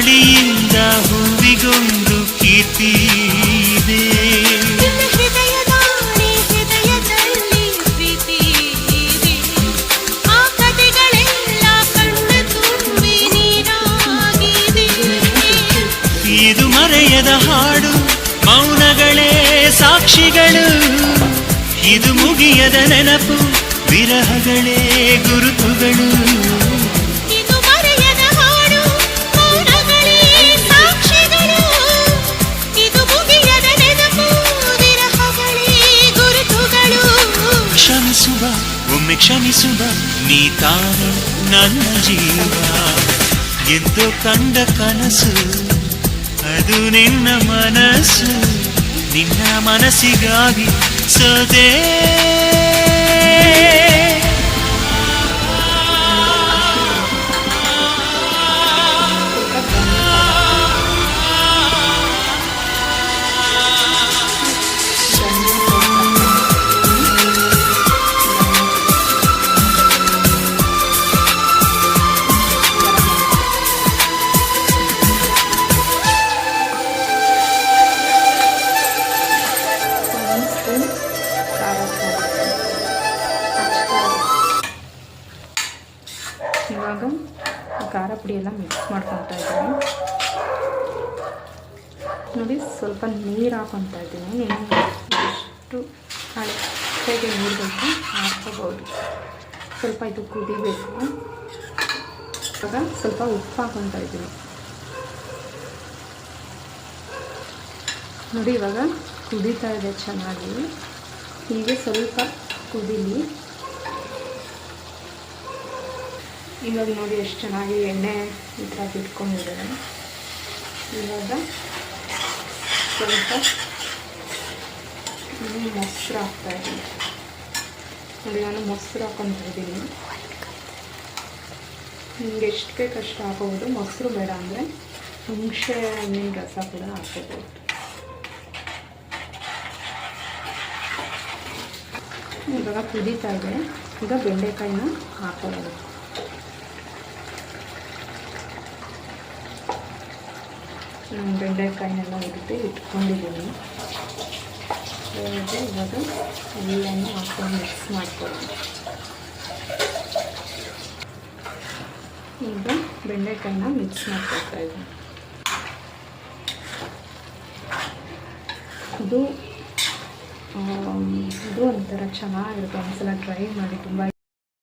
ಗಾಳಿಯಿಂದ ಹೂವಿಗೊಂದು ಕೀರ್ತಿ ಇದೆ. ಇದು ಮರೆಯದ ಹಾಡು, ಮೌನಗಳೇ ಸಾಕ್ಷಿಗಳು. ಇದು ಮುಗಿಯದ ನೆನಪು, ವಿರಹಗಳೇ ಗುರುತುಗಳು. ಇದು ಮರೆಯದ ಹಾಡು, ಮೌನಗಳೇ ಸಾಕ್ಷಿಗಳು. ಇದು ಮುಗಿಯದ ನೆನಪು, ವಿರಹಗಳೇ ಗುರುತುಗಳು. ಕ್ಷಮಿಸುವ, ಒಮ್ಮೆ ಕ್ಷಮಿಸುವ, ನೀ ತಾನೆ ನನ್ನ ಜೀವ. ಎಂದು ಕಂಡ ಕನಸು ಅದು ನಿನ್ನ ಮನಸ್ಸು. ನಿನ್ನ ಮನಸ್ಸಿಗಾಗಿ ಸೋದೆ. ಇವಾಗ ಖಾರ ಪುಡಿ ಎಲ್ಲ ಮಿಕ್ಸ್ ಮಾಡ್ಕೊತಾ ಇದ್ದೀನಿ ನೋಡಿ. ಸ್ವಲ್ಪ ನೀರು ಹಾಕೊತಾ ಇದ್ದೀನಿ. ನಿಮಗೆ ಎಷ್ಟು ಹೇಗೆ ನೀರು ಬೇಕು ಹಾಕ್ಕೋಬೋದು. ಸ್ವಲ್ಪ ಇದು ಕುದಿಬೇಕು. ಇವಾಗ ಸ್ವಲ್ಪ ಉಪ್ಪು ಹಾಕೊತಾ ಇದ್ದೀನಿ ನೋಡಿ. ಇವಾಗ ಕುದೀತಾ ಇದೆ ಚೆನ್ನಾಗಿ. ಹೀಗೆ ಸ್ವಲ್ಪ ಕುದೀಲಿ. ಇವಾಗ ನೋಡಿ ಎಷ್ಟು ಚೆನ್ನಾಗಿ ಎಣ್ಣೆ ಈ ಥರ ಬಿಟ್ಕೊಂಡಿದೆ. ಇವಾಗ ಸ್ವಲ್ಪ ಮೊಸರು ಹಾಕ್ತಾಯಿದ್ದೀನಿ ನೋಡಿ. ನಾನು ಮೊಸರು ಹಾಕ್ಕೊತಾ ಇದ್ದೀನಿ. ನಿಮಗೆ ಎಷ್ಟು ಬೇಕಷ್ಟು ಅಷ್ಟು ಹಾಕೋಬೋದು. ಮೊಸರು ಬೇಡ ಅಂದರೆ ಹುಣಸೆ ಹಣ್ಣಿನ ರಸ ಕೂಡ ಹಾಕ್ಕೋಬೋದು. ಇವಾಗ ಕುದೀತಾ ಇದೆ. ಈಗ ಬೆಂಡೆಕಾಯಿನ ಹಾಕೋಬೋದು. ಬೆಂಡೆಕಾಯಿನೆಲ್ಲ ಹುರಿದು ಇಟ್ಕೊಂಡಿದ್ದೀನಿ. ಇವಾಗ ಎಲ್ಲನೂ ಹಾಕೊಂಡು ಮಿಕ್ಸ್ ಮಾಡ್ಕೊಳ್ಳೋದು. ಈಗ ಬೆಂಡೆಕಾಯಿನ ಮಿಕ್ಸ್ ಮಾಡ್ಕೊಳ್ತಾ ಇದ್ದೀನಿ. ಇದು ಒಂಥರ ಚೆನ್ನಾಗಿರುತ್ತೆ. ಒಂದ್ಸಲ ಟ್ರೈ ಮಾಡಿ. ತುಂಬ